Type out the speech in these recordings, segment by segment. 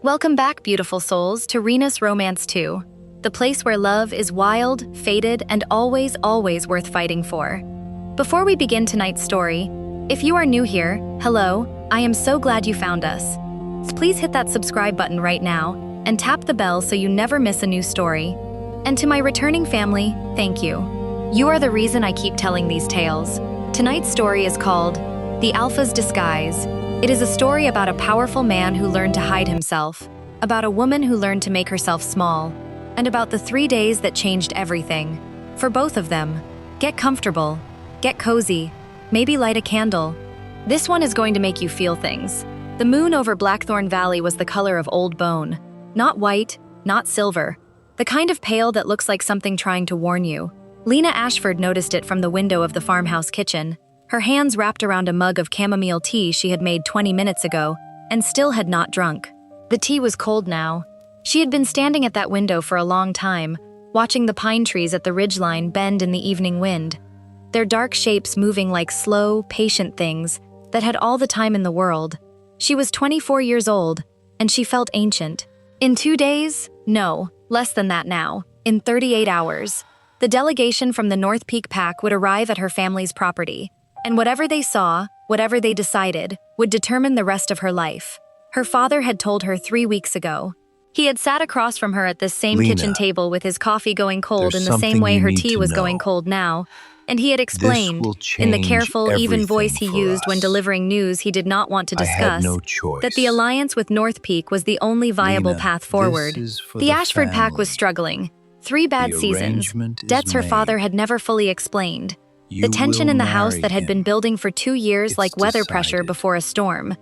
Welcome back, beautiful souls, to Rinas Romance 2, the place where love is wild, fated, and always, always worth fighting for. Before we begin tonight's story, if you are new here, hello, I am so glad you found us. Please hit that subscribe button right now and tap the bell so you never miss a new story. And to my returning family, thank you. You are the reason I keep telling these tales. Tonight's story is called The Alpha's Disguise. It is a story about a powerful man who learned to hide himself, about a woman who learned to make herself small, and about the 3 days that changed everything. For both of them, get comfortable, get cozy, maybe light a candle. This one is going to make you feel things. The moon over Blackthorn Valley was the color of old bone. Not white, not silver. The kind of pale that looks like something trying to warn you. Lena Ashford noticed it from the window of the farmhouse kitchen, her hands wrapped around a mug of chamomile tea she had made 20 minutes ago and still had not drunk. The tea was cold now. She had been standing at that window for a long time, watching the pine trees at the ridgeline bend in the evening wind, their dark shapes moving like slow, patient things that had all the time in the world. She was 24 years old, and she felt ancient. In 2 days? No, less than that now. In 38 hours. The delegation from the North Peak Pack would arrive at her family's property, and whatever they saw, whatever they decided, would determine the rest of her life. Her father had told her 3 weeks ago. He had sat across from her at this same Lena, kitchen table with his coffee going cold in there's the same something way you her need tea to was know. going cold now, and he had explained, will in the change careful, even voice he everything for used when us. delivering news he did not want to I had discuss, no choice. that the alliance with North Peak was the only viable Lena, path forward. this is for The the Ashford Pack was family. struggling. 3 bad The seasons, arrangement is debts her father made. had never fully explained. You The tension will in the house marry that had been him. building for 2 years It's like weather pressure decided. before a storm.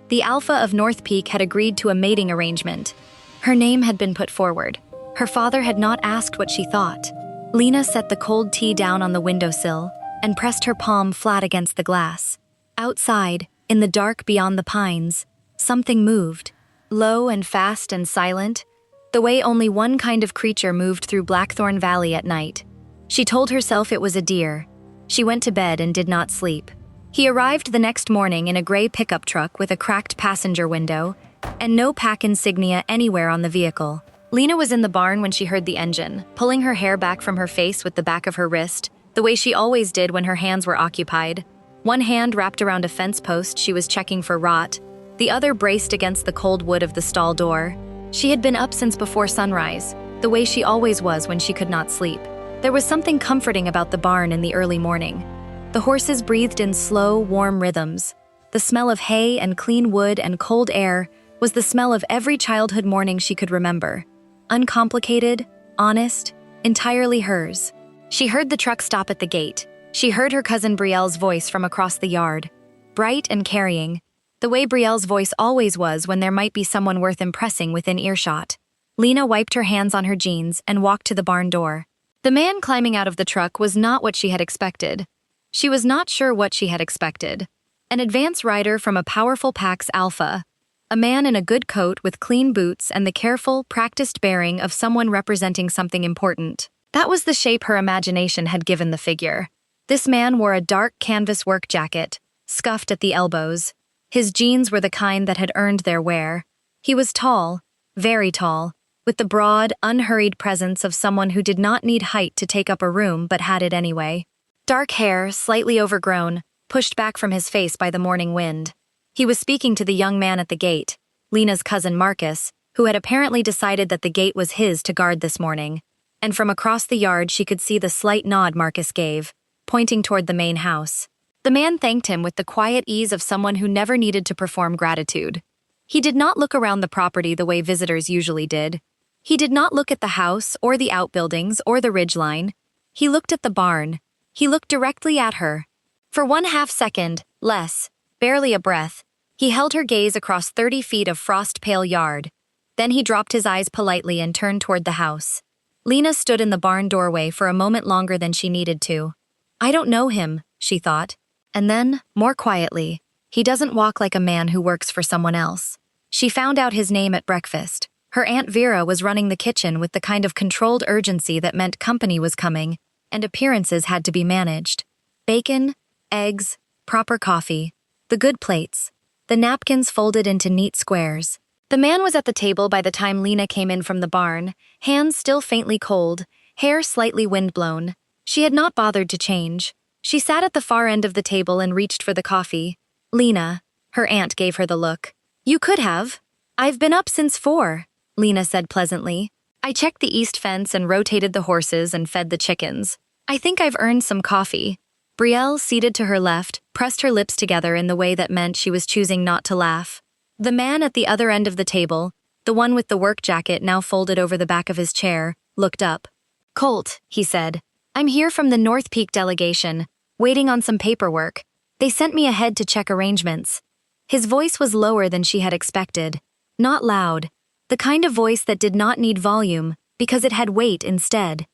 The Alpha of North Peak had agreed to a mating arrangement. Her name had been put forward. Her father had not asked what she thought. Lena set the cold tea down on the windowsill and pressed her palm flat against the glass. Outside, in the dark beyond the pines, something moved. Low and fast and silent, the way only one kind of creature moved through Blackthorn Valley at night. She told herself it was a deer. She went to bed and did not sleep. He arrived the next morning in a gray pickup truck with a cracked passenger window and no pack insignia anywhere on the vehicle. Lena was in the barn when she heard the engine, pulling her hair back from her face with the back of her wrist, the way she always did when her hands were occupied. One hand wrapped around a fence post she was checking for rot, the other braced against the cold wood of the stall door. She had been up since before sunrise, the way she always was when she could not sleep. There was something comforting about the barn in the early morning. The horses breathed in slow, warm rhythms. The smell of hay and clean wood and cold air was the smell of every childhood morning she could remember. Uncomplicated, honest, entirely hers. She heard the truck stop at the gate. She heard her cousin Brielle's voice from across the yard. Bright and carrying, the way Brielle's voice always was when there might be someone worth impressing within earshot. Lena wiped her hands on her jeans and walked to the barn door. The man climbing out of the truck was not what she had expected. She was not sure what she had expected. An advance rider from a powerful pack's alpha. A man in a good coat with clean boots and the careful, practiced bearing of someone representing something important. That was the shape her imagination had given the figure. This man wore a dark canvas work jacket, scuffed at the elbows. His jeans were the kind that had earned their wear. He was tall, very tall, with the broad, unhurried presence of someone who did not need height to take up a room but had it anyway. Dark hair, slightly overgrown, pushed back from his face by the morning wind. He was speaking to the young man at the gate, Lena's cousin Marcus, who had apparently decided that the gate was his to guard this morning. And from across the yard she could see the slight nod Marcus gave, pointing toward the main house. The man thanked him with the quiet ease of someone who never needed to perform gratitude. He did not look around the property the way visitors usually did. He did not look at the house or the outbuildings or the ridgeline. He looked at the barn. He looked directly at her. For 1/2 second, less, barely a breath, he held her gaze across 30 feet of frost-pale yard. Then he dropped his eyes politely and turned toward the house. Lena stood in the barn doorway for a moment longer than she needed to. I don't know him, she thought. And then, more quietly, he doesn't walk like a man who works for someone else. She found out his name at breakfast. Her Aunt Vera was running the kitchen with the kind of controlled urgency that meant company was coming, and appearances had to be managed. Bacon, eggs, proper coffee, the good plates, the napkins folded into neat squares. The man was at the table by the time Lena came in from the barn, hands still faintly cold, hair slightly windblown. She had not bothered to change. She sat at the far end of the table and reached for the coffee. Lena, her aunt gave her the look. You could have. I've been up since 4, Lena said pleasantly. I checked the east fence and rotated the horses and fed the chickens. I think I've earned some coffee. Brielle, seated to her left, pressed her lips together in the way that meant she was choosing not to laugh. The man at the other end of the table, the one with the work jacket now folded over the back of his chair, looked up. Colt, he said. I'm here from the North Peak delegation, waiting on some paperwork. They sent me ahead to check arrangements. His voice was lower than she had expected. Not loud. The kind of voice that did not need volume, because it had weight instead.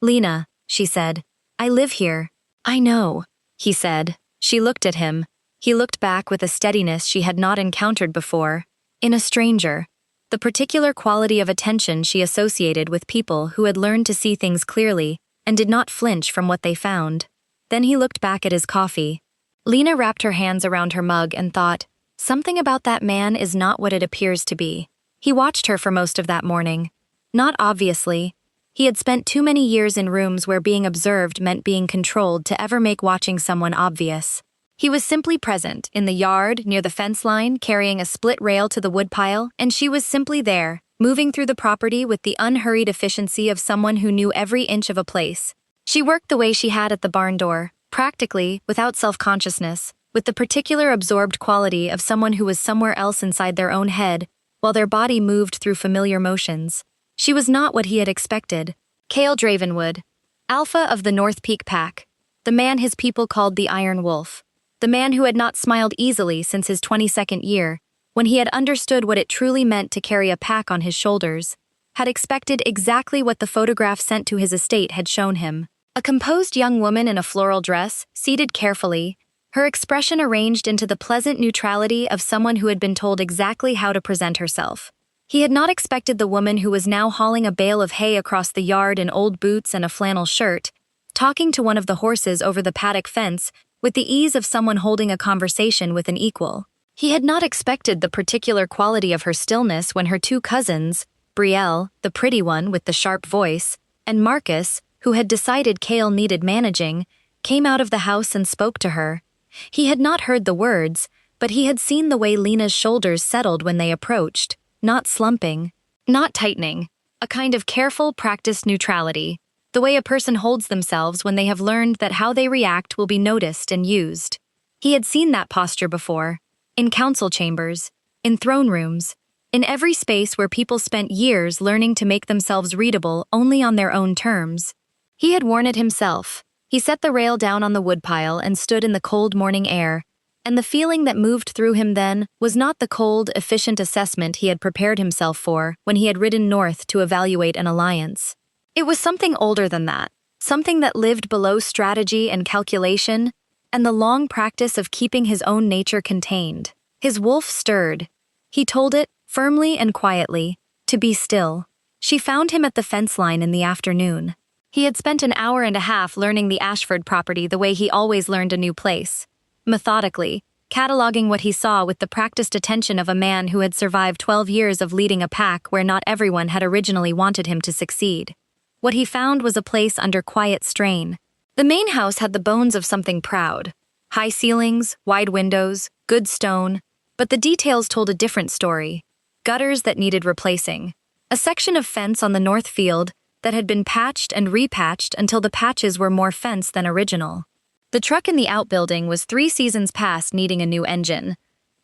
Lena, she said. I live here. I know, he said. She looked at him. He looked back with a steadiness she had not encountered before. In a stranger. The particular quality of attention she associated with people who had learned to see things clearly and did not flinch from what they found. Then he looked back at his coffee. Lena wrapped her hands around her mug and thought, something about that man is not what it appears to be. He watched her for most of that morning. Not obviously. He had spent too many years in rooms where being observed meant being controlled to ever make watching someone obvious. He was simply present, in the yard, near the fence line, carrying a split rail to the woodpile, and she was simply there, moving through the property with the unhurried efficiency of someone who knew every inch of a place. She worked the way she had at the barn door, practically, without self-consciousness, with the particular absorbed quality of someone who was somewhere else inside their own head, while their body moved through familiar motions. She was not what he had expected. Cale Dravenwood, alpha of the North Peak Pack, the man his people called the Iron Wolf. The man who had not smiled easily since his 22nd year, when he had understood what it truly meant to carry a pack on his shoulders, had expected exactly what the photograph sent to his estate had shown him. A composed young woman in a floral dress, seated carefully, her expression arranged into the pleasant neutrality of someone who had been told exactly how to present herself. He had not expected the woman who was now hauling a bale of hay across the yard in old boots and a flannel shirt, talking to one of the horses over the paddock fence, with the ease of someone holding a conversation with an equal. He had not expected the particular quality of her stillness when her 2 cousins, Brielle, the pretty one with the sharp voice, and Marcus, who had decided Cale needed managing, came out of the house and spoke to her. He had not heard the words, but he had seen the way Lena's shoulders settled when they approached, not slumping, not tightening, a kind of careful, practiced neutrality. The way a person holds themselves when they have learned that how they react will be noticed and used. He had seen that posture before, in council chambers, in throne rooms, in every space where people spent years learning to make themselves readable only on their own terms. He had worn it himself. He set the rail down on the woodpile and stood in the cold morning air, and the feeling that moved through him then was not the cold, efficient assessment he had prepared himself for when he had ridden north to evaluate an alliance. It was something older than that, something that lived below strategy and calculation, and the long practice of keeping his own nature contained. His wolf stirred. He told it, firmly and quietly, to be still. She found him at the fence line in the afternoon. He had spent an hour and a half learning the Ashford property the way he always learned a new place, methodically, cataloging what he saw with the practiced attention of a man who had survived 12 years of leading a pack where not everyone had originally wanted him to succeed. What he found was a place under quiet strain. The main house had the bones of something proud. High ceilings, wide windows, good stone, but the details told a different story. Gutters that needed replacing. A section of fence on the north field that had been patched and repatched until the patches were more fence than original. The truck in the outbuilding was 3 seasons past needing a new engine.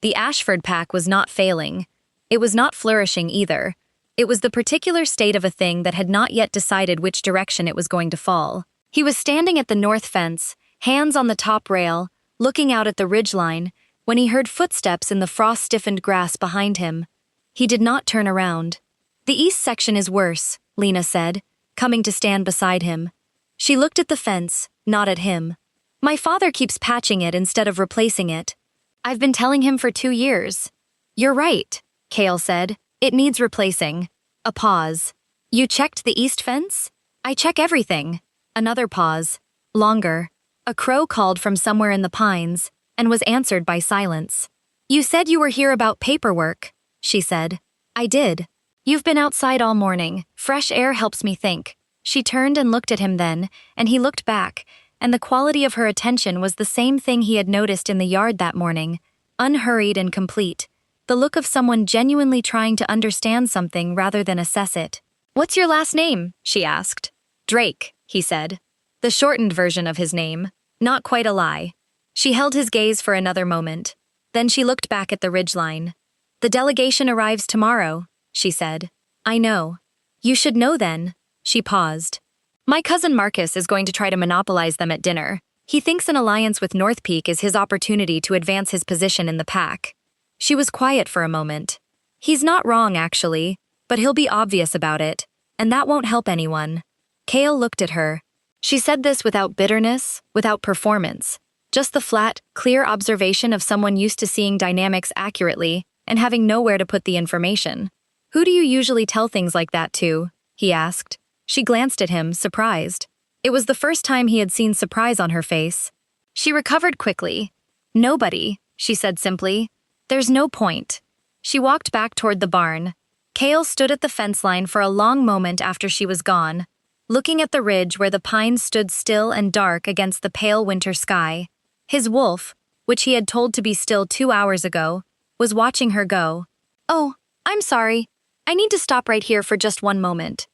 The Ashford pack was not failing. It was not flourishing either. It was the particular state of a thing that had not yet decided which direction it was going to fall. He was standing at the north fence, hands on the top rail, looking out at the ridgeline, when he heard footsteps in the frost-stiffened grass behind him. He did not turn around. The east section is worse, Lena said, coming to stand beside him. She looked at the fence, not at him. My father keeps patching it instead of replacing it. I've been telling him for 2 years. You're right, Cale said. It needs replacing. A pause. You checked the east fence? I check everything. Another pause. Longer. A crow called from somewhere in the pines, and was answered by silence. You said you were here about paperwork, she said. I did. You've been outside all morning. Fresh air helps me think. She turned and looked at him then, and he looked back, and the quality of her attention was the same thing he had noticed in the yard that morning, unhurried and complete. The look of someone genuinely trying to understand something rather than assess it. "What's your last name?" she asked. "Drake," he said. The shortened version of his name. Not quite a lie. She held his gaze for another moment. Then she looked back at the ridgeline. "The delegation arrives tomorrow," she said. "I know. You should know then." She paused. "My cousin Marcus is going to try to monopolize them at dinner. He thinks an alliance with North Peak is his opportunity to advance his position in the pack." She was quiet for a moment. "He's not wrong, actually, but he'll be obvious about it, and that won't help anyone." Kale looked at her. She said this without bitterness, without performance, just the flat, clear observation of someone used to seeing dynamics accurately and having nowhere to put the information. "Who do you usually tell things like that to?" he asked. She glanced at him, surprised. It was the first time he had seen surprise on her face. She recovered quickly. "Nobody," she said simply. "There's no point." She walked back toward the barn. Kale stood at the fence line for a long moment after she was gone, looking at the ridge where the pines stood still and dark against the pale winter sky. His wolf, which he had told to be still 2 hours ago, was watching her go. "Oh, I'm sorry. I need to stop right here for just one moment.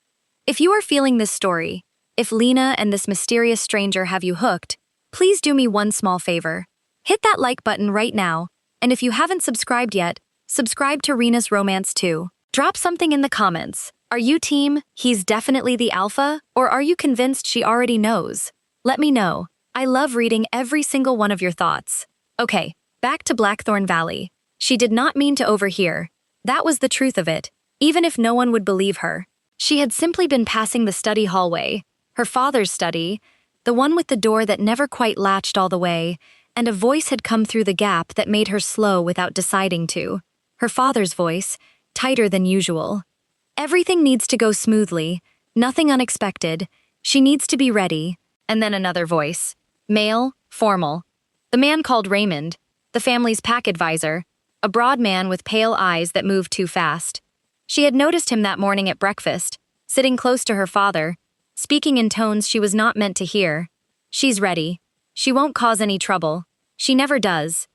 If you are feeling this story, if Lena and this mysterious stranger have you hooked, please do me one small favor. Hit that like button right now, and if you haven't subscribed yet, subscribe to Rinas Romance too. Drop something in the comments. Are you team, he's definitely the alpha, or are you convinced she already knows? Let me know. I love reading every single one of your thoughts. Okay, back to Blackthorn Valley. She did not mean to overhear. That was the truth of it, even if no one would believe her. She had simply been passing the study hallway, her father's study, the one with the door that never quite latched all the way, and a voice had come through the gap that made her slow without deciding to. Her father's voice, tighter than usual. "Everything needs to go smoothly, nothing unexpected. She needs to be ready." And then another voice. Male, formal. The man called Raymond, the family's pack advisor, a broad man with pale eyes that moved too fast. She had noticed him that morning at breakfast, sitting close to her father, speaking in tones she was not meant to hear. "She's ready. She won't cause any trouble. She never does."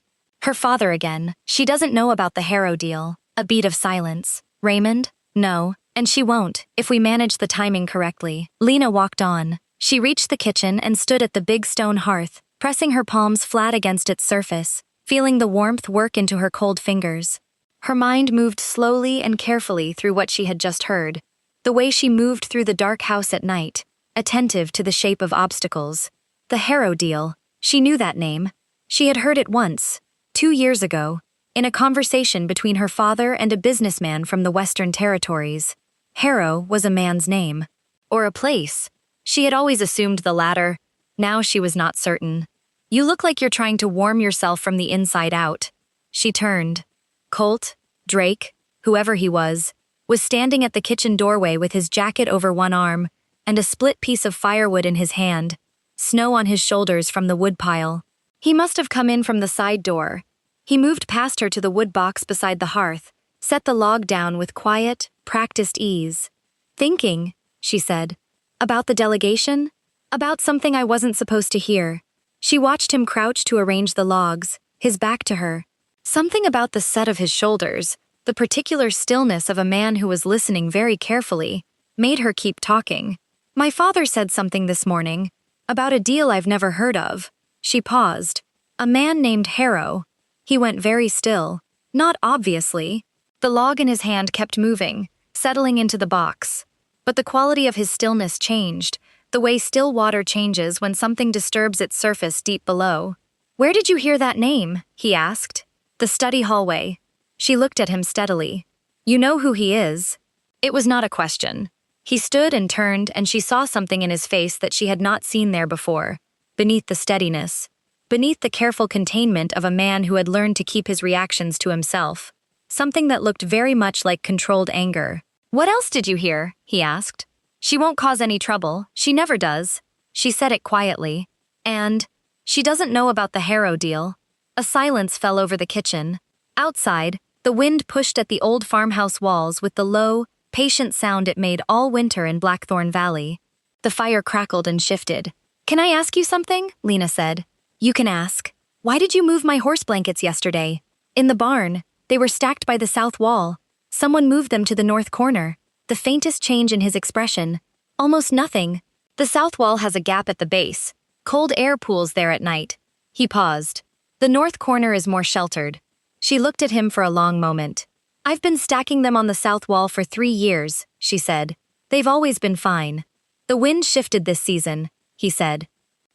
Her father again. "She doesn't know about the Harrow deal." A beat of silence. "Raymond? No. And she won't, if we manage the timing correctly." Lena walked on. She reached the kitchen and stood at the big stone hearth, pressing her palms flat against its surface, feeling the warmth work into her cold fingers. Her mind moved slowly and carefully through what she had just heard, the way she moved through the dark house at night, attentive to the shape of obstacles. The Harrow deal. She knew that name. She had heard it once, 2 years ago, in a conversation between her father and a businessman from the Western Territories. Harrow was a man's name. Or a place. She had always assumed the latter. Now she was not certain. "You look like you're trying to warm yourself from the inside out." She turned. Colt, Drake, whoever he was standing at the kitchen doorway with his jacket over one arm and a split piece of firewood in his hand, snow on his shoulders from the woodpile. He must have come in from the side door. He moved past her to the wood box beside the hearth, set the log down with quiet, practiced ease. "Thinking," she said. "About the delegation? About something I wasn't supposed to hear." She watched him crouch to arrange the logs, his back to her. Something about the set of his shoulders, the particular stillness of a man who was listening very carefully, made her keep talking. "My father said something this morning, about a deal I've never heard of." She paused. "A man named Harrow." He went very still. Not obviously. The log in his hand kept moving, settling into the box. But the quality of his stillness changed, the way still water changes when something disturbs its surface deep below. "Where did you hear that name?" he asked. "The study hallway." She looked at him steadily. "You know who he is?" It was not a question. He stood and turned, and she saw something in his face that she had not seen there before, beneath the steadiness, beneath the careful containment of a man who had learned to keep his reactions to himself. Something that looked very much like controlled anger. "What else did you hear?" he asked. "She won't cause any trouble. She never does." She said it quietly. "And she doesn't know about the Harrow deal." A silence fell over the kitchen. Outside, The wind pushed at the old farmhouse walls with the low, patient sound it made all winter in Blackthorn Valley. The fire crackled and shifted. "Can I ask you something?" Lena said. "You can ask. Why did you move my horse blankets yesterday?" "In the barn. They were stacked by the south wall. Someone moved them to the north corner." The faintest change in his expression. "Almost nothing. The south wall has a gap at the base. Cold air pools there at night." He paused. "The north corner is more sheltered." She looked at him for a long moment. "I've been stacking them on the south wall for 3 years," she said. "They've always been fine." "The wind shifted this season," he said.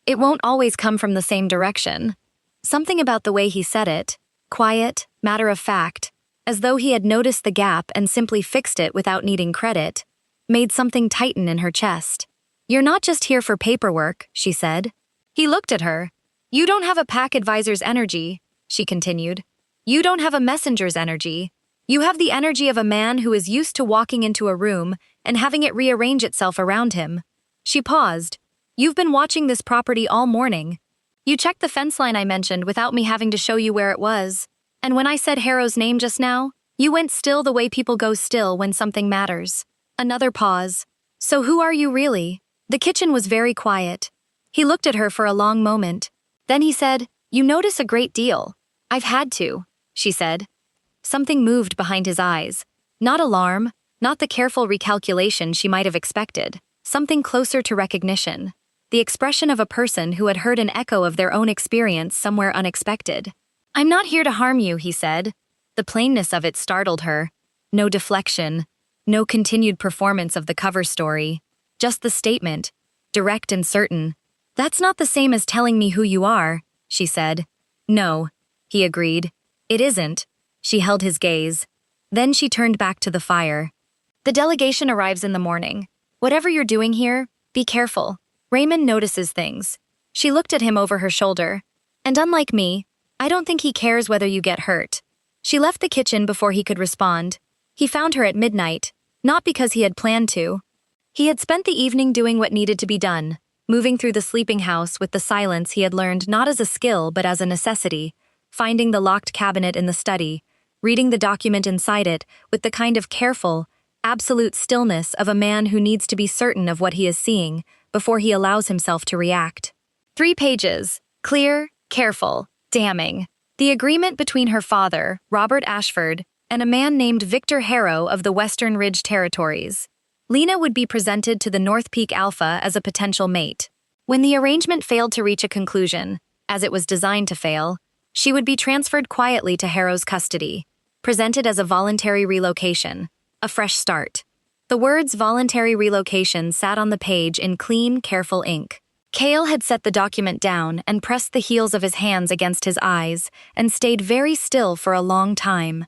"It won't always come from the same direction." Something about the way he said it, quiet, matter of fact, as though he had noticed the gap and simply fixed it without needing credit, made something tighten in her chest. "You're not just here for paperwork," she said. He looked at her. "You don't have a pack advisor's energy," she continued. "You don't have a messenger's energy. You have the energy of a man who is used to walking into a room and having it rearrange itself around him." She paused. "You've been watching this property all morning. You checked the fence line I mentioned without me having to show you where it was. And when I said Harrow's name just now, you went still the way people go still when something matters." Another pause. "So who are you really?" The kitchen was very quiet. He looked at her for a long moment. Then he said, "You notice a great deal." "I've had to," she said. Something moved behind his eyes. Not alarm, not the careful recalculation she might have expected. Something closer to recognition. The expression of a person who had heard an echo of their own experience somewhere unexpected. "I'm not here to harm you," he said. The plainness of it startled her. No deflection. No continued performance of the cover story. Just the statement, direct and certain. "That's not the same as telling me who you are," she said. "No," he agreed. "It isn't." She held his gaze. Then she turned back to the fire. "The delegation arrives in the morning. Whatever you're doing here, be careful. Raymond notices things." She looked at him over her shoulder. "And unlike me, I don't think he cares whether you get hurt." She left the kitchen before he could respond. He found her at midnight, not because he had planned to. He had spent the evening doing what needed to be done, moving through the sleeping house with the silence he had learned not as a skill but as a necessity, finding the locked cabinet in the study, reading the document inside it with the kind of careful, absolute stillness of a man who needs to be certain of what he is seeing before he allows himself to react. 3 pages, clear, careful, damning. The agreement between her father, Robert Ashford, and a man named Victor Harrow of the Western Ridge Territories. Lena would be presented to the North Peak Alpha as a potential mate. When the arrangement failed to reach a conclusion, as it was designed to fail, she would be transferred quietly to Harrow's custody, presented as a voluntary relocation, a fresh start. The words voluntary relocation sat on the page in clean, careful ink. Cale had set the document down and pressed the heels of his hands against his eyes and stayed very still for a long time.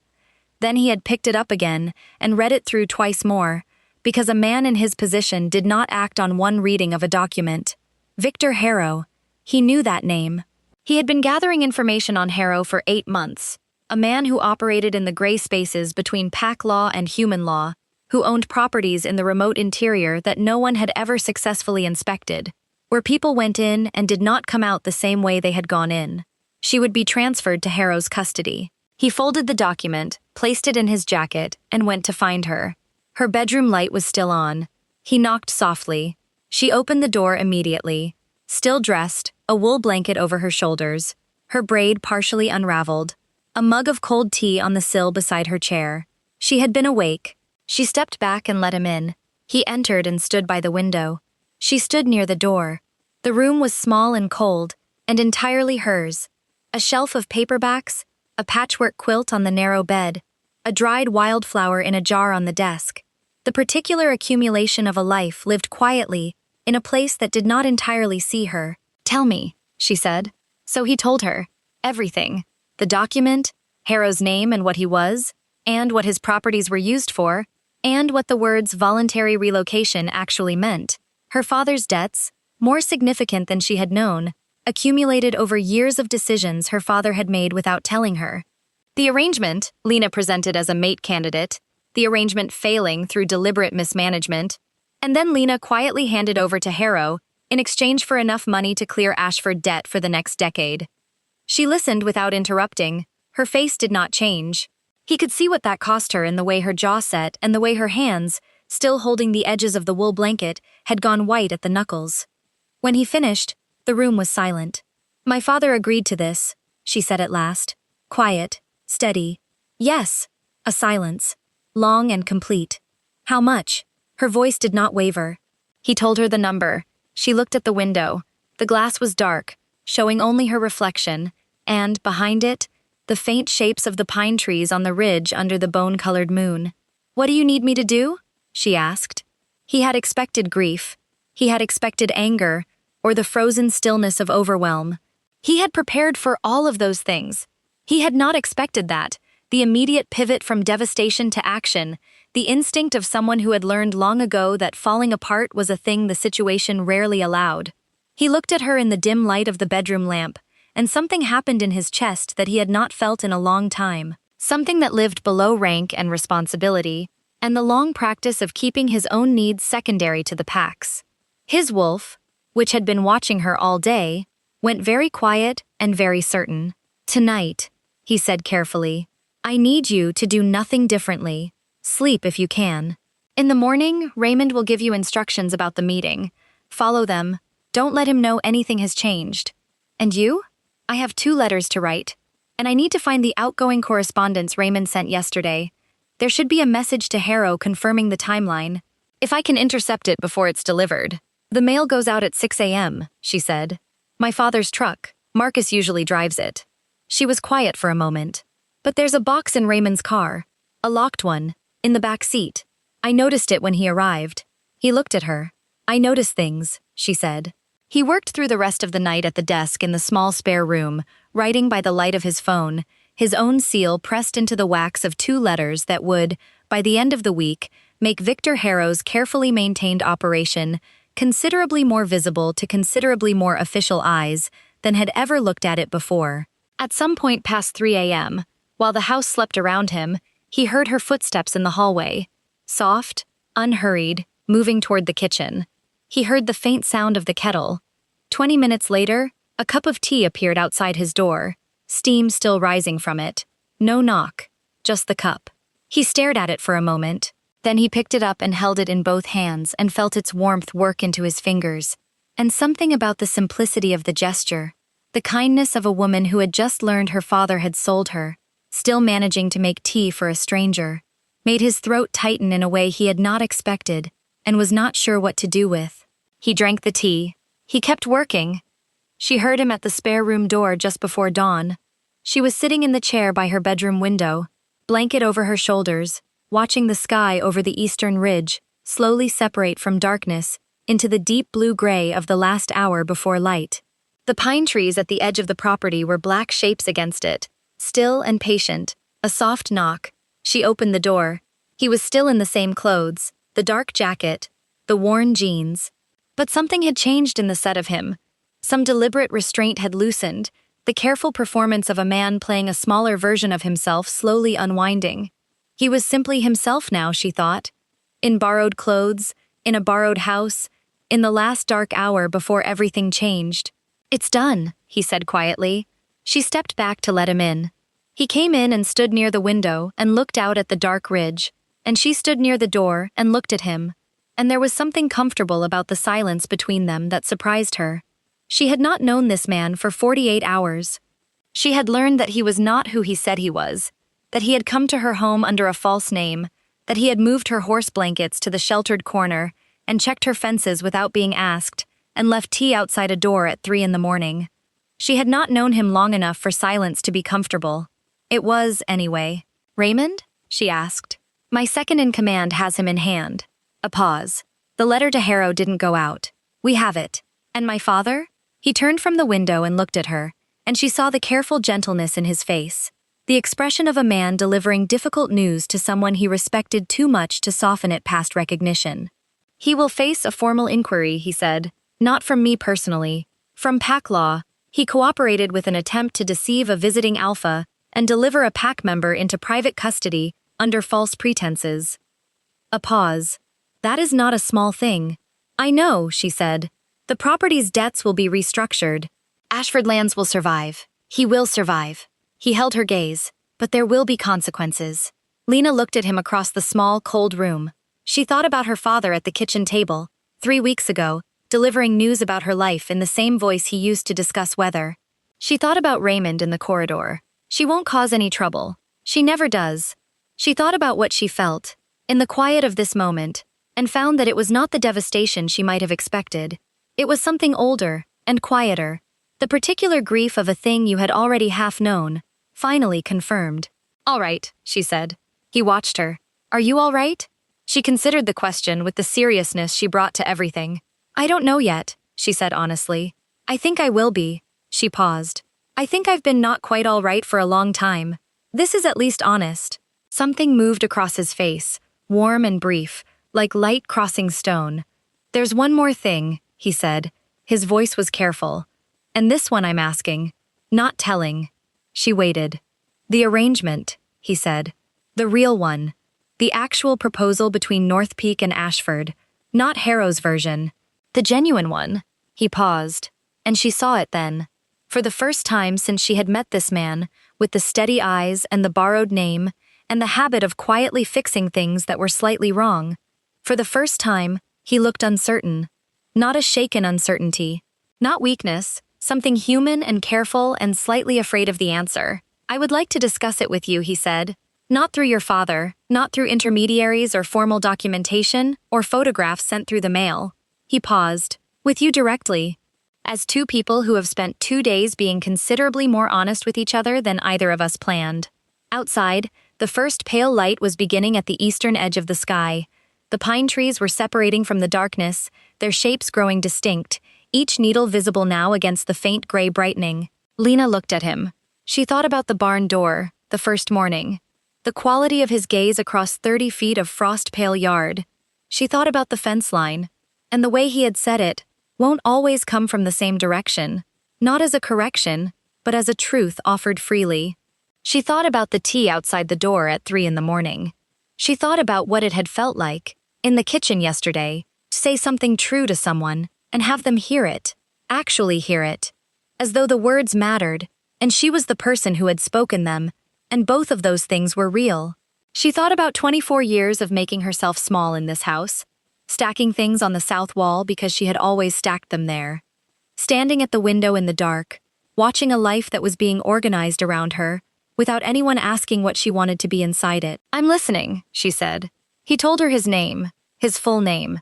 Then he had picked it up again and read it through twice more, because a man in his position did not act on one reading of a document. Victor Harrow. He knew that name. He had been gathering information on Harrow for 8 months, a man who operated in the gray spaces between pack law and human law, who owned properties in the remote interior that no one had ever successfully inspected, where people went in and did not come out the same way they had gone in. She would be transferred to Harrow's custody. He folded the document, placed it in his jacket, and went to find her. Her bedroom light was still on. He knocked softly. She opened the door immediately. Still dressed, a wool blanket over her shoulders, her braid partially unraveled, a mug of cold tea on the sill beside her chair. She had been awake. She stepped back and let him in. He entered and stood by the window. She stood near the door. The room was small and cold, and entirely hers. A shelf of paperbacks, a patchwork quilt on the narrow bed, a dried wildflower in a jar on the desk. The particular accumulation of a life lived quietly in a place that did not entirely see her. "Tell me," she said. So he told her. Everything. The document, Harrow's name and what he was, and what his properties were used for, and what the words voluntary relocation actually meant. Her father's debts, more significant than she had known, accumulated over years of decisions her father had made without telling her. The arrangement, Lena presented as a mate candidate, the arrangement failing through deliberate mismanagement, and then Lena quietly handed over to Harrow in exchange for enough money to clear Ashford debt for the next decade. She listened without interrupting. Her face did not change. He could see what that cost her in the way her jaw set and the way her hands, still holding the edges of the wool blanket, had gone white at the knuckles. When he finished, the room was silent. "My father agreed to this," she said at last. Quiet, steady. "Yes." A silence. Long and complete. "How much?" Her voice did not waver. He told her the number. She looked at the window. The glass was dark, showing only her reflection, and, behind it, the faint shapes of the pine trees on the ridge under the bone-colored moon. "What do you need me to do?" she asked. He had expected grief. He had expected anger, or the frozen stillness of overwhelm. He had prepared for all of those things. He had not expected that, the immediate pivot from devastation to action, the instinct of someone who had learned long ago that falling apart was a thing the situation rarely allowed. He looked at her in the dim light of the bedroom lamp, and something happened in his chest that he had not felt in a long time, something that lived below rank and responsibility, and the long practice of keeping his own needs secondary to the pack's. His wolf, which had been watching her all day, went very quiet and very certain. "Tonight," he said carefully, "I need you to do nothing differently. Sleep if you can. In the morning, Raymond will give you instructions about the meeting. Follow them. Don't let him know anything has changed. And you? I have 2 letters to write, and I need to find the outgoing correspondence Raymond sent yesterday. There should be a message to Harrow confirming the timeline. If I can intercept it before it's delivered." "The mail goes out at 6 a.m., she said. "My father's truck. Marcus usually drives it." She was quiet for a moment. "But there's a box in Raymond's car. A locked one, in the back seat. I noticed it when he arrived." He looked at her. "I notice things," she said. He worked through the rest of the night at the desk in the small spare room, writing by the light of his phone, his own seal pressed into the wax of 2 letters that would, by the end of the week, make Victor Harrow's carefully maintained operation considerably more visible to considerably more official eyes than had ever looked at it before. At some point past 3 a.m., while the house slept around him, he heard her footsteps in the hallway. Soft, unhurried, moving toward the kitchen. He heard the faint sound of the kettle. 20 minutes later, a cup of tea appeared outside his door, steam still rising from it. No knock, just the cup. He stared at it for a moment. Then he picked it up and held it in both hands and felt its warmth work into his fingers. And something about the simplicity of the gesture, the kindness of a woman who had just learned her father had sold her, still managing to make tea for a stranger, made his throat tighten in a way he had not expected and was not sure what to do with. He drank the tea. He kept working. She heard him at the spare room door just before dawn. She was sitting in the chair by her bedroom window, blanket over her shoulders, watching the sky over the eastern ridge slowly separate from darkness into the deep blue-gray of the last hour before light. The pine trees at the edge of the property were black shapes against it, still and patient. A soft knock. She opened the door. He was still in the same clothes, the dark jacket, the worn jeans. But something had changed in the set of him. Some deliberate restraint had loosened, the careful performance of a man playing a smaller version of himself slowly unwinding. He was simply himself now, she thought. In borrowed clothes, in a borrowed house, in the last dark hour before everything changed. "It's done," he said quietly. She stepped back to let him in. He came in and stood near the window and looked out at the dark ridge, and she stood near the door and looked at him. And there was something comfortable about the silence between them that surprised her. She had not known this man for 48 hours. She had learned that he was not who he said he was, that he had come to her home under a false name, that he had moved her horse blankets to the sheltered corner and checked her fences without being asked, and left tea outside a door at 3 in the morning. She had not known him long enough for silence to be comfortable. It was, anyway. "Raymond?" she asked. "My second in command has him in hand." A pause. "The letter to Harrow didn't go out. We have it. And my father?" He turned from the window and looked at her, and she saw the careful gentleness in his face. The expression of a man delivering difficult news to someone he respected too much to soften it past recognition. "He will face a formal inquiry," he said. "Not from me personally. From pack law. He cooperated with an attempt to deceive a visiting alpha and deliver a pack member into private custody under false pretenses." A pause. "That is not a small thing." "I know," she said. "The property's debts will be restructured. Ashford Lands will survive. He will survive." He held her gaze. But there will be consequences. Lena looked at him across the small, cold room. She thought about her father at the kitchen table, 3 weeks ago, delivering news about her life in the same voice he used to discuss weather. She thought about Raymond in the corridor. She won't cause any trouble. She never does. She thought about what she felt, in the quiet of this moment, and found that it was not the devastation she might have expected. It was something older and quieter, the particular grief of a thing you had already half known, finally confirmed. "All right," she said. He watched her. "Are you all right?" She considered the question with the seriousness she brought to everything. "I don't know yet," she said honestly. "I think I will be." She paused. "I think I've been not quite all right for a long time. This is at least honest." Something moved across his face, warm and brief, like light crossing stone. "There's one more thing," he said. His voice was careful. "And this one I'm asking, not telling." She waited. "The arrangement," he said. "The real one. The actual proposal between North Peak and Ashford, not Harrow's version. The genuine one." He paused, and she saw it then. For the first time since she had met this man, with the steady eyes and the borrowed name, and the habit of quietly fixing things that were slightly wrong. For the first time, he looked uncertain. Not a shaken uncertainty. Not weakness, something human and careful and slightly afraid of the answer. "I would like to discuss it with you," he said. "Not through your father, not through intermediaries or formal documentation, or photographs sent through the mail." He paused. "With you directly. As two people who have spent 2 days being considerably more honest with each other than either of us planned." Outside, the first pale light was beginning at the eastern edge of the sky. The pine trees were separating from the darkness, their shapes growing distinct, each needle visible now against the faint gray brightening. Lena looked at him. She thought about the barn door, the first morning. The quality of his gaze across 30 feet of frost-pale yard. She thought about the fence line, and the way he had said it, won't always come from the same direction, not as a correction, but as a truth offered freely. She thought about the tea outside the door at 3 in the morning. She thought about what it had felt like, in the kitchen yesterday, to say something true to someone, and have them hear it, actually hear it, as though the words mattered, and she was the person who had spoken them, and both of those things were real. She thought about 24 years of making herself small in this house, stacking things on the south wall because she had always stacked them there, standing at the window in the dark, watching a life that was being organized around her, without anyone asking what she wanted to be inside it. "I'm listening," she said. He told her his name, his full name.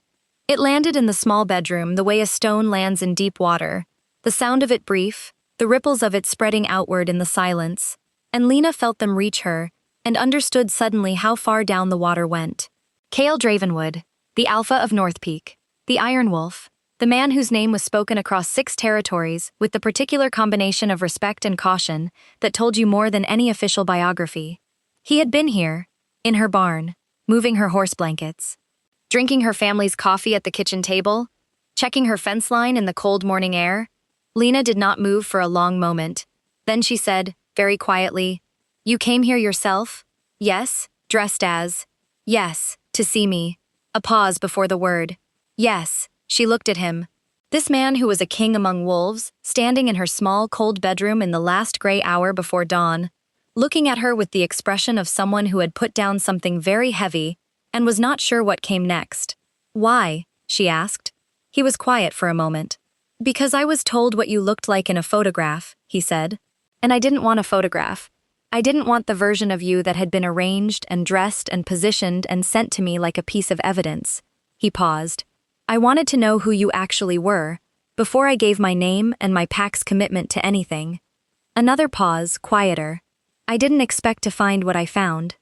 It landed in the small bedroom the way a stone lands in deep water, the sound of it brief, the ripples of it spreading outward in the silence, and Lena felt them reach her, and understood suddenly how far down the water went. Cale Dravenwood, the Alpha of North Peak, the Iron Wolf, the man whose name was spoken across 6 territories with the particular combination of respect and caution that told you more than any official biography. He had been here, in her barn, moving her horse blankets, drinking her family's coffee at the kitchen table, checking her fence line in the cold morning air. Lena did not move for a long moment. Then she said, very quietly, "You came here yourself?" "Yes," dressed as. "Yes, to see me." A pause before the word. "Yes." She looked at him. This man who was a king among wolves, standing in her small, cold bedroom in the last gray hour before dawn, looking at her with the expression of someone who had put down something very heavy and was not sure what came next. "Why?" she asked. He was quiet for a moment. "Because I was told what you looked like in a photograph," he said. "And I didn't want a photograph. I didn't want the version of you that had been arranged and dressed and positioned and sent to me like a piece of evidence." He paused. "I wanted to know who you actually were, before I gave my name and my pack's commitment to anything." Another pause, quieter. "I didn't expect to find what I found."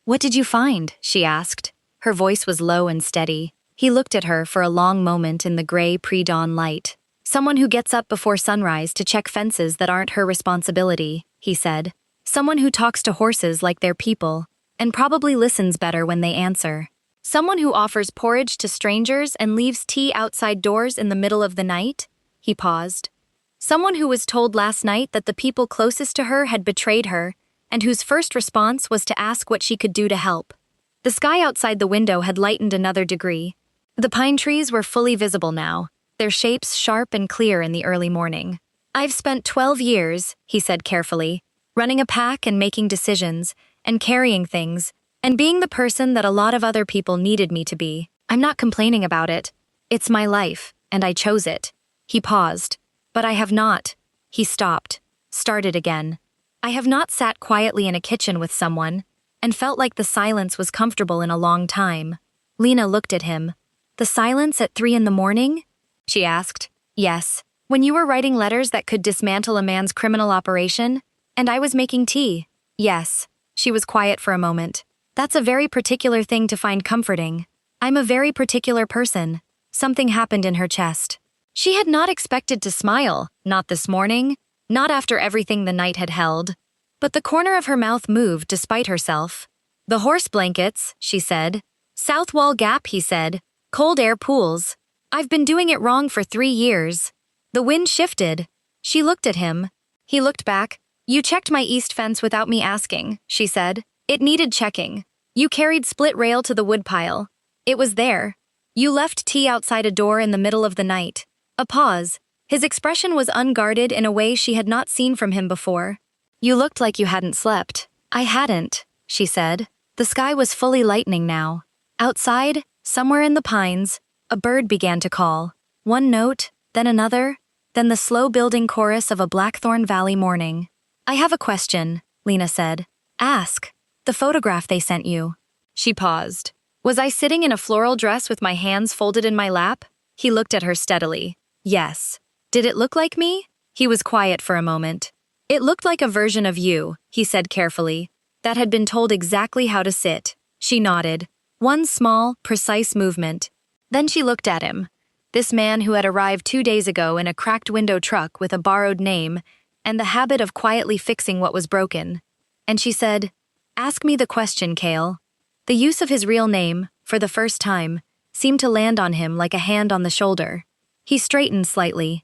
"What did you find?" she asked. Her voice was low and steady. He looked at her for a long moment in the gray pre-dawn light. "Someone who gets up before sunrise to check fences that aren't her responsibility," he said. "Someone who talks to horses like they're people, and probably listens better when they answer. Someone who offers porridge to strangers and leaves tea outside doors in the middle of the night." He paused. "Someone who was told last night that the people closest to her had betrayed her, and whose first response was to ask what she could do to help." The sky outside the window had lightened another degree. The pine trees were fully visible now, their shapes sharp and clear in the early morning. "I've spent 12 years," he said carefully, running a pack and making decisions, and carrying things, and being the person that a lot of other people needed me to be. I'm not complaining about it. It's my life, and I chose it. He paused. But I have not. He stopped. Started again. I have not sat quietly in a kitchen with someone, and felt like the silence was comfortable in a long time. Lena looked at him. The silence at 3 a.m? She asked. Yes. When you were writing letters that could dismantle a man's criminal operation, and I was making tea. Yes. She was quiet for a moment. That's a very particular thing to find comforting. I'm a very particular person. Something happened in her chest. She had not expected to smile, not this morning, not after everything the night had held. But the corner of her mouth moved despite herself. The horse blankets, she said. South wall gap, he said. Cold air pools. I've been doing it wrong for 3 years. The wind shifted. She looked at him. He looked back. You checked my east fence without me asking, she said. It needed checking. You carried split rail to the woodpile. It was there. You left tea outside a door in the middle of the night. A pause. His expression was unguarded in a way she had not seen from him before. You looked like you hadn't slept. I hadn't, she said. The sky was fully lightening now. Outside, somewhere in the pines, a bird began to call. One note, then another, then the slow-building chorus of a Blackthorn Valley morning. I have a question, Lena said. Ask. The photograph they sent you. She paused. Was I sitting in a floral dress with my hands folded in my lap? He looked at her steadily. Yes. Did it look like me? He was quiet for a moment. It looked like a version of you, he said carefully, that had been told exactly how to sit. She nodded. One small, precise movement. Then she looked at him. This man who had arrived 2 days ago in a cracked window truck with a borrowed name and the habit of quietly fixing what was broken. And she said, Ask me the question, Cale. The use of his real name, for the first time, seemed to land on him like a hand on the shoulder. He straightened slightly.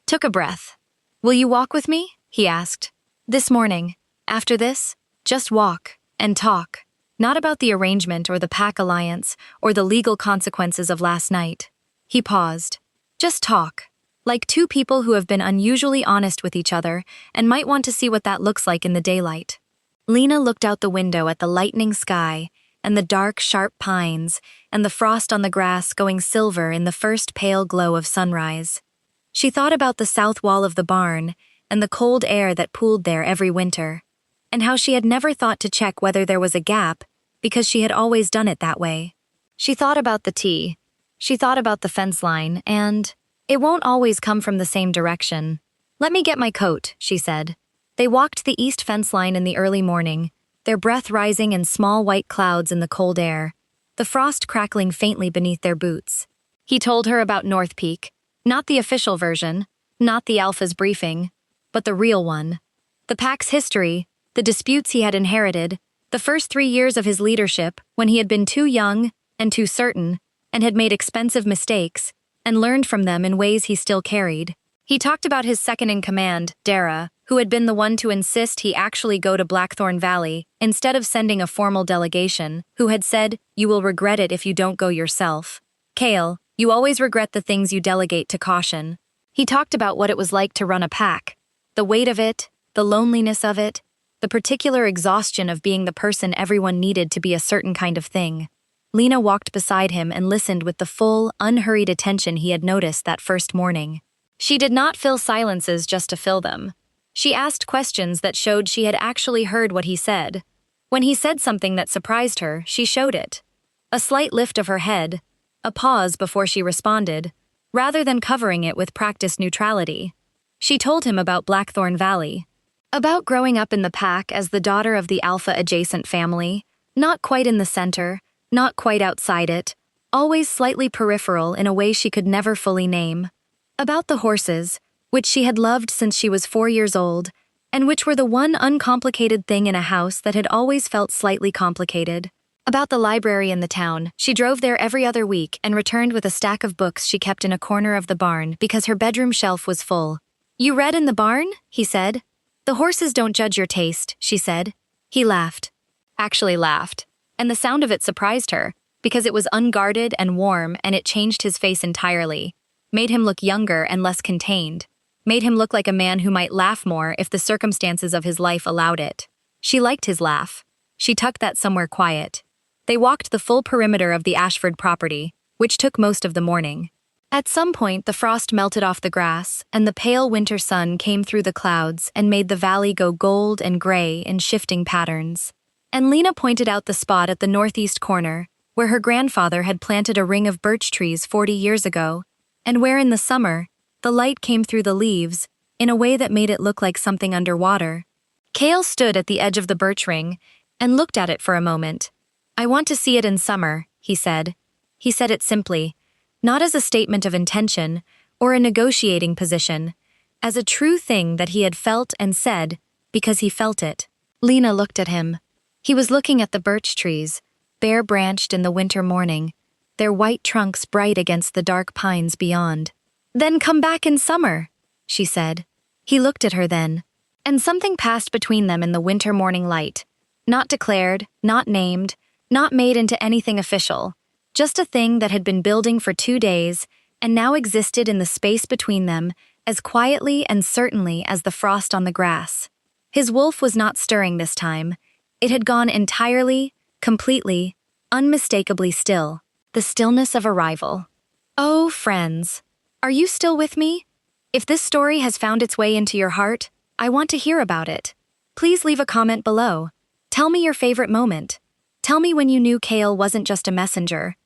Took a breath. Will you walk with me? He asked. This morning. After this, just walk and talk. Not about the arrangement or the pack alliance or the legal consequences of last night. He paused. Just talk. Like two people who have been unusually honest with each other and might want to see what that looks like in the daylight. Lena looked out the window at the lightening sky and the dark, sharp pines and the frost on the grass going silver in the first pale glow of sunrise. She thought about the south wall of the barn and the cold air that pooled there every winter, and how she had never thought to check whether there was a gap because she had always done it that way. She thought about the tea. She thought about the fence line, and it won't always come from the same direction. Let me get my coat, she said. They walked the east fence line in the early morning, their breath rising in small white clouds in the cold air, the frost crackling faintly beneath their boots. He told her about North Peak, not the official version, not the Alpha's briefing, but the real one. The pack's history, the disputes he had inherited, the first 3 years of his leadership when he had been too young and too certain and had made expensive mistakes and learned from them in ways he still carried. He talked about his second-in-command, Dara, who had been the one to insist he actually go to Blackthorn Valley instead of sending a formal delegation, who had said, you will regret it if you don't go yourself. Cale, you always regret the things you delegate to caution. He talked about what it was like to run a pack, the weight of it, the loneliness of it, the particular exhaustion of being the person everyone needed to be a certain kind of thing. Lena walked beside him and listened with the full, unhurried attention he had noticed that first morning. She did not fill silences just to fill them. She asked questions that showed she had actually heard what he said. When he said something that surprised her, she showed it. A slight lift of her head, a pause before she responded, rather than covering it with practiced neutrality. She told him about Blackthorn Valley, about growing up in the pack as the daughter of the Alpha-adjacent family, not quite in the center, not quite outside it, always slightly peripheral in a way she could never fully name. About the horses, which she had loved since she was 4 years old, and which were the one uncomplicated thing in a house that had always felt slightly complicated. About the library in the town, she drove there every other week and returned with a stack of books she kept in a corner of the barn because her bedroom shelf was full. You read in the barn? He said. The horses don't judge your taste, she said. He laughed. Actually laughed. And the sound of it surprised her, because it was unguarded and warm and it changed his face entirely, made him look younger and less contained. made him look like a man who might laugh more if the circumstances of his life allowed it. She liked his laugh. She tucked that somewhere quiet. They walked the full perimeter of the Ashford property, which took most of the morning. At some point, the frost melted off the grass, and the pale winter sun came through the clouds and made the valley go gold and gray in shifting patterns. And Lena pointed out the spot at the northeast corner, where her grandfather had planted a ring of birch trees 40 years ago, and where in the summer, the light came through the leaves in a way that made it look like something underwater. Cale stood at the edge of the birch ring and looked at it for a moment. "I want to see it in summer," he said. He said it simply, not as a statement of intention or a negotiating position, as a true thing that he had felt and said because he felt it. Lena looked at him. He was looking at the birch trees, bare-branched in the winter morning, their white trunks bright against the dark pines beyond. "Then come back in summer," she said. He looked at her then, and something passed between them in the winter morning light. Not declared, not named, not made into anything official. Just a thing that had been building for 2 days and now existed in the space between them as quietly and certainly as the frost on the grass. His wolf was not stirring this time. It had gone entirely, completely, unmistakably still. The stillness of arrival. Oh, friends, are you still with me? If this story has found its way into your heart, I want to hear about it. Please leave a comment below. Tell me your favorite moment. Tell me when you knew Cale wasn't just a messenger.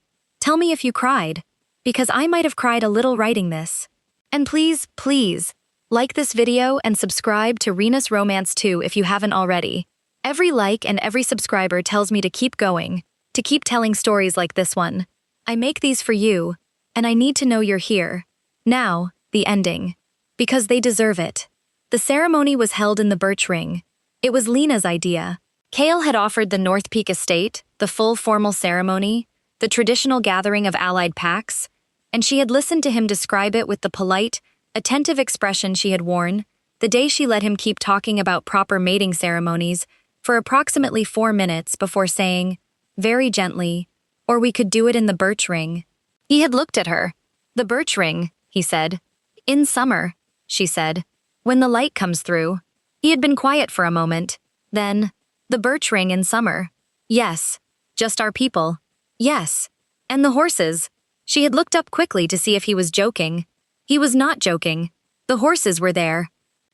Tell me if you cried, because I might have cried a little writing this. And please, please, like this video and subscribe to Rinas Romance 2 if you haven't already. Every like and every subscriber tells me to keep going, to keep telling stories like this one. I make these for you, and I need to know you're here. Now, the ending. Because they deserve it. The ceremony was held in the birch ring. It was Lena's idea. Cale had offered the North Peak estate, the full formal ceremony, the traditional gathering of allied packs, and she had listened to him describe it with the polite, attentive expression she had worn the day she let him keep talking about proper mating ceremonies for approximately 4 minutes before saying, very gently, "Or we could do it in the birch ring." He had looked at her. "The birch ring," he said. "In summer," she said. "When the light comes through." He had been quiet for a moment. Then, "The birch ring in summer." "Yes. Just our people." "Yes. And the horses." She had looked up quickly to see if he was joking. He was not joking. The horses were there.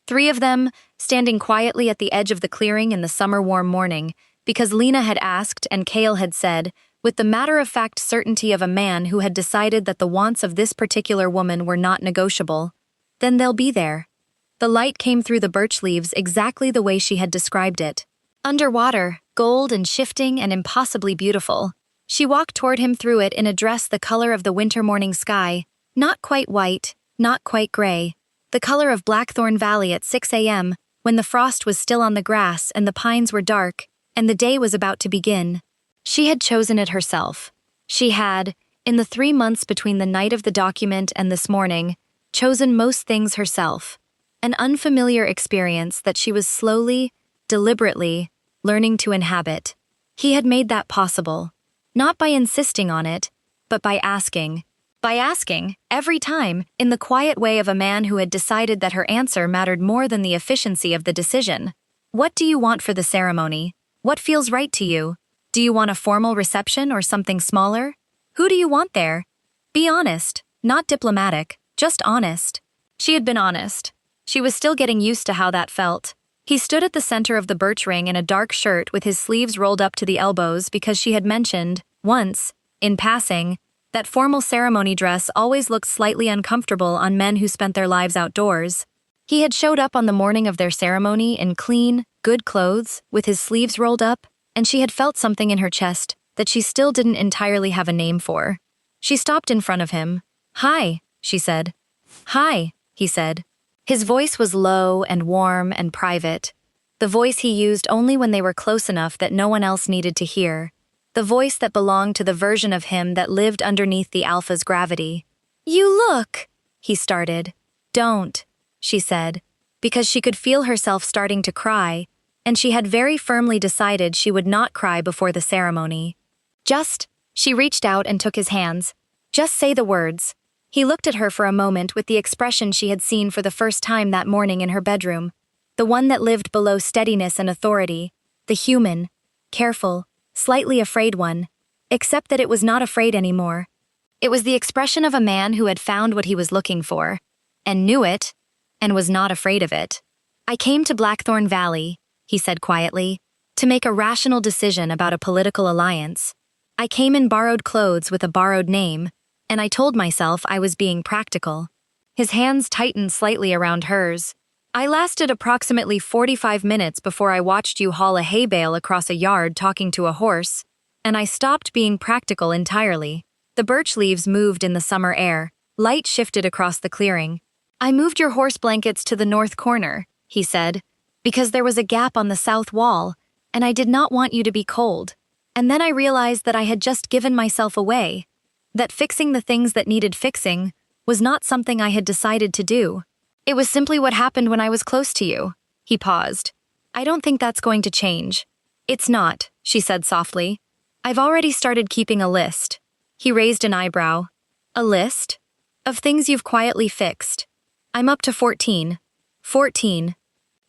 3 of them, standing quietly at the edge of the clearing in the summer warm morning, because Lena had asked and Cale had said, with the matter-of-fact certainty of a man who had decided that the wants of this particular woman were not negotiable. Then they'll be there. The light came through the birch leaves exactly the way she had described it. Underwater, gold and shifting and impossibly beautiful. She walked toward him through it in a dress the color of the winter morning sky, not quite white, not quite gray, the color of Blackthorn Valley at 6 a.m., when the frost was still on the grass and the pines were dark, and the day was about to begin. She had chosen it herself. She had, in the 3 months between the night of the document and this morning, chosen most things herself. An unfamiliar experience that she was slowly, deliberately, learning to inhabit. He had made that possible. Not by insisting on it, but by asking. By asking, every time, in the quiet way of a man who had decided that her answer mattered more than the efficiency of the decision. "What do you want for the ceremony? What feels right to you? Do you want a formal reception or something smaller? Who do you want there?" Be honest, not diplomatic, just honest. She had been honest. She was still getting used to how that felt. He stood at the center of the birch ring in a dark shirt with his sleeves rolled up to the elbows because she had mentioned, once, in passing, that formal ceremony dress always looked slightly uncomfortable on men who spent their lives outdoors. He had showed up on the morning of their ceremony in clean, good clothes, with his sleeves rolled up, and she had felt something in her chest that she still didn't entirely have a name for. She stopped in front of him. "Hi," she said. "Hi," he said. His voice was low and warm and private, the voice he used only when they were close enough that no one else needed to hear, the voice that belonged to the version of him that lived underneath the Alpha's gravity. "You look," he started. "Don't," she said, because she could feel herself starting to cry, and she had very firmly decided she would not cry before the ceremony. She reached out and took his hands. "Just say the words." He looked at her for a moment with the expression she had seen for the first time that morning in her bedroom, the one that lived below steadiness and authority, the human, careful, slightly afraid one, except that it was not afraid anymore. It was the expression of a man who had found what he was looking for, and knew it, and was not afraid of it. "I came to Blackthorn Valley," he said quietly, "to make a rational decision about a political alliance. I came in borrowed clothes with a borrowed name, and I told myself I was being practical." His hands tightened slightly around hers. "I lasted approximately 45 minutes before I watched you haul a hay bale across a yard talking to a horse, and I stopped being practical entirely." The birch leaves moved in the summer air. Light shifted across the clearing. "I moved your horse blankets to the north corner," he said, "because there was a gap on the south wall, and I did not want you to be cold. And then I realized that I had just given myself away, that fixing the things that needed fixing was not something I had decided to do. It was simply what happened when I was close to you." He paused. "I don't think that's going to change." "It's not," she said softly. "I've already started keeping a list." He raised an eyebrow. "A list? Of things you've quietly fixed?" "I'm up to 14. 14.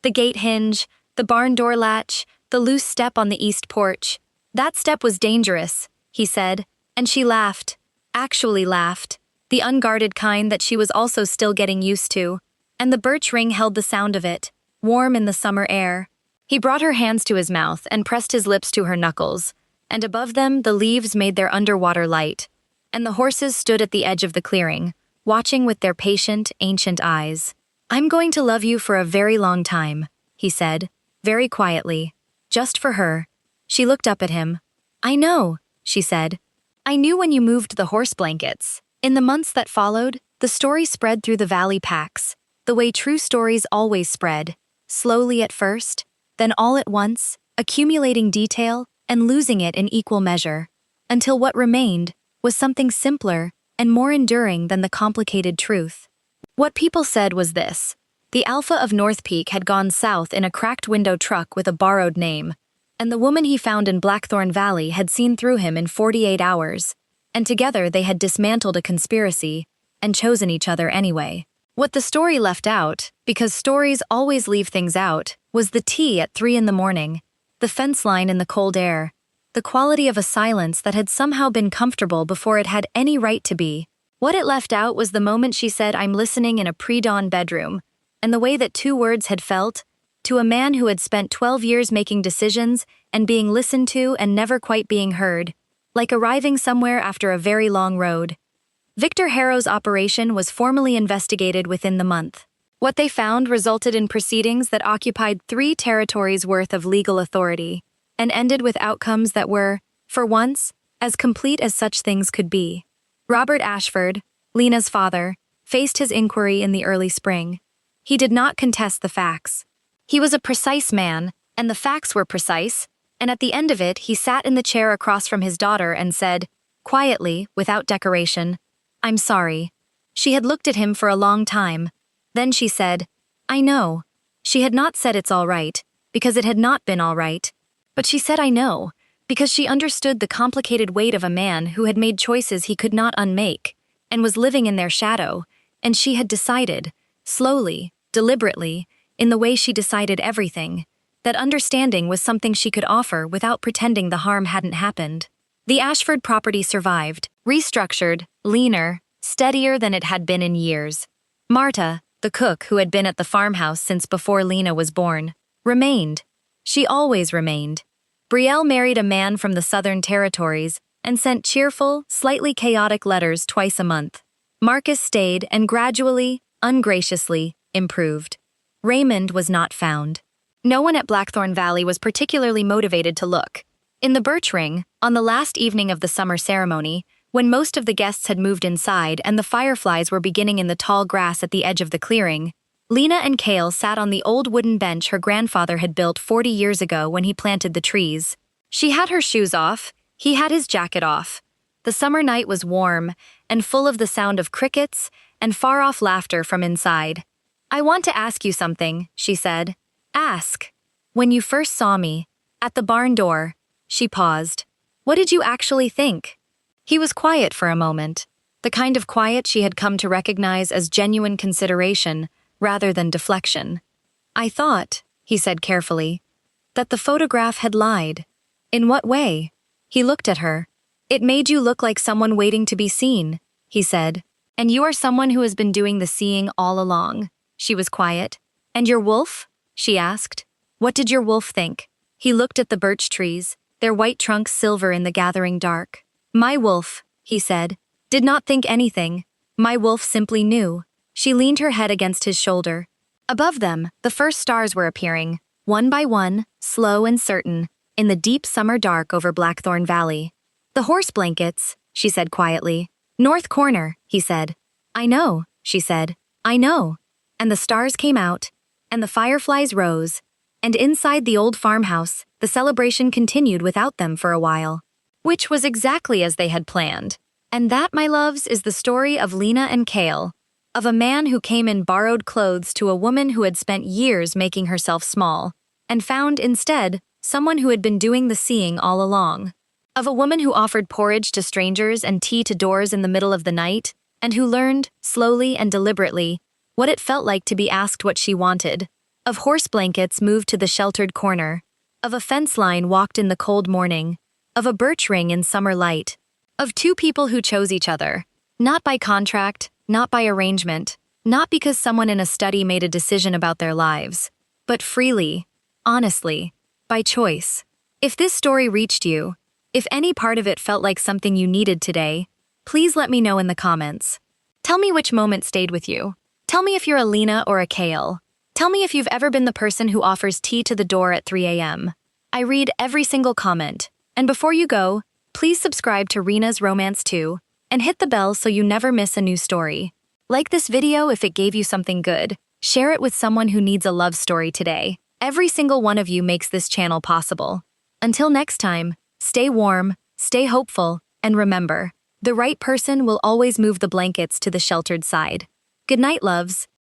The gate hinge, the barn door latch, the loose step on the east porch. That step was dangerous," he said, and she laughed. Actually laughed. The unguarded kind that she was also still getting used to. And the birch ring held the sound of it, warm in the summer air. He brought her hands to his mouth and pressed his lips to her knuckles, and above them the leaves made their underwater light, and the horses stood at the edge of the clearing, watching with their patient, ancient eyes. "I'm going to love you for a very long time," he said, very quietly, just for her. She looked up at him. "I know," she said. "I knew when you moved the horse blankets." In the months that followed, the story spread through the valley packs, the way true stories always spread, slowly at first, then all at once, accumulating detail and losing it in equal measure, until what remained was something simpler and more enduring than the complicated truth. What people said was this: the Alpha of North Peak had gone south in a cracked window truck with a borrowed name, and the woman he found in Blackthorn Valley had seen through him in 48 hours, and together they had dismantled a conspiracy and chosen each other anyway. What the story left out, because stories always leave things out, was the tea at 3 in the morning, the fence line in the cold air, the quality of a silence that had somehow been comfortable before it had any right to be. What it left out was the moment she said, "I'm listening," in a pre-dawn bedroom, and the way that 2 words had felt, to a man who had spent 12 years making decisions and being listened to and never quite being heard, like arriving somewhere after a very long road. Victor Harrow's operation was formally investigated within the month. What they found resulted in proceedings that occupied 3 territories' worth of legal authority, and ended with outcomes that were, for once, as complete as such things could be. Robert Ashford, Lena's father, faced his inquiry in the early spring. He did not contest the facts. He was a precise man, and the facts were precise, and at the end of it he sat in the chair across from his daughter and said, quietly, without decoration, "I'm sorry." She had looked at him for a long time. Then she said, "I know." She had not said it's all right, because it had not been all right. But she said I know, because she understood the complicated weight of a man who had made choices he could not unmake, and was living in their shadow, and she had decided, slowly, deliberately, in the way she decided everything, that understanding was something she could offer without pretending the harm hadn't happened. The Ashford property survived, restructured, leaner, steadier than it had been in years. Marta, the cook who had been at the farmhouse since before Lena was born, remained. She always remained. Brielle married a man from the Southern Territories and sent cheerful, slightly chaotic letters twice a month. Marcus stayed and gradually, ungraciously, improved. Raymond was not found. No one at Blackthorn Valley was particularly motivated to look. In the birch ring, on the last evening of the summer ceremony, when most of the guests had moved inside and the fireflies were beginning in the tall grass at the edge of the clearing, Lena and Cale sat on the old wooden bench her grandfather had built 40 years ago when he planted the trees. She had her shoes off, he had his jacket off. The summer night was warm and full of the sound of crickets and far-off laughter from inside. "I want to ask you something," she said. "Ask. When you first saw me, at the barn door," she paused. "What did you actually think?" He was quiet for a moment. the kind of quiet she had come to recognize as genuine consideration rather than deflection. "I thought," he said carefully, "that the photograph had lied." "In what way?" He looked at her. "It made you look like someone waiting to be seen," he said. "And you are someone who has been doing the seeing all along." She was quiet. "And your wolf?" she asked. "What did your wolf think?" He looked at the birch trees, their white trunks silver in the gathering dark. "My wolf," he said, "did not think anything. My wolf simply knew." She leaned her head against his shoulder. Above them, the first stars were appearing, one by one, slow and certain, in the deep summer dark over Blackthorn Valley. "The horse blankets," she said quietly. "North corner," he said. "I know," she said. "I know." And the stars came out, and the fireflies rose, and inside the old farmhouse, the celebration continued without them for a while. Which was exactly as they had planned. And that, my loves, is the story of Lena and Kale, of a man who came in borrowed clothes to a woman who had spent years making herself small, and found, instead, someone who had been doing the seeing all along. Of a woman who offered porridge to strangers and tea to doors in the middle of the night, and who learned, slowly and deliberately, what it felt like to be asked what she wanted. Of horse blankets moved to the sheltered corner. Of a fence line walked in the cold morning. Of a birch ring in summer light. Of two people who chose each other. Not by contract, not by arrangement, not because someone in a study made a decision about their lives, but freely, honestly, by choice. If this story reached you, if any part of it felt like something you needed today, please let me know in the comments. Tell me which moment stayed with you. Tell me if you're a Lena or a Kale. Tell me if you've ever been the person who offers tea to the door at 3 a.m. I read every single comment. And before you go, please subscribe to Rinas Romance 2 and hit the bell so you never miss a new story. Like this video if it gave you something good. Share it with someone who needs a love story today. Every single one of you makes this channel possible. Until next time, stay warm, stay hopeful, and remember, the right person will always move the blankets to the sheltered side. Good night, loves.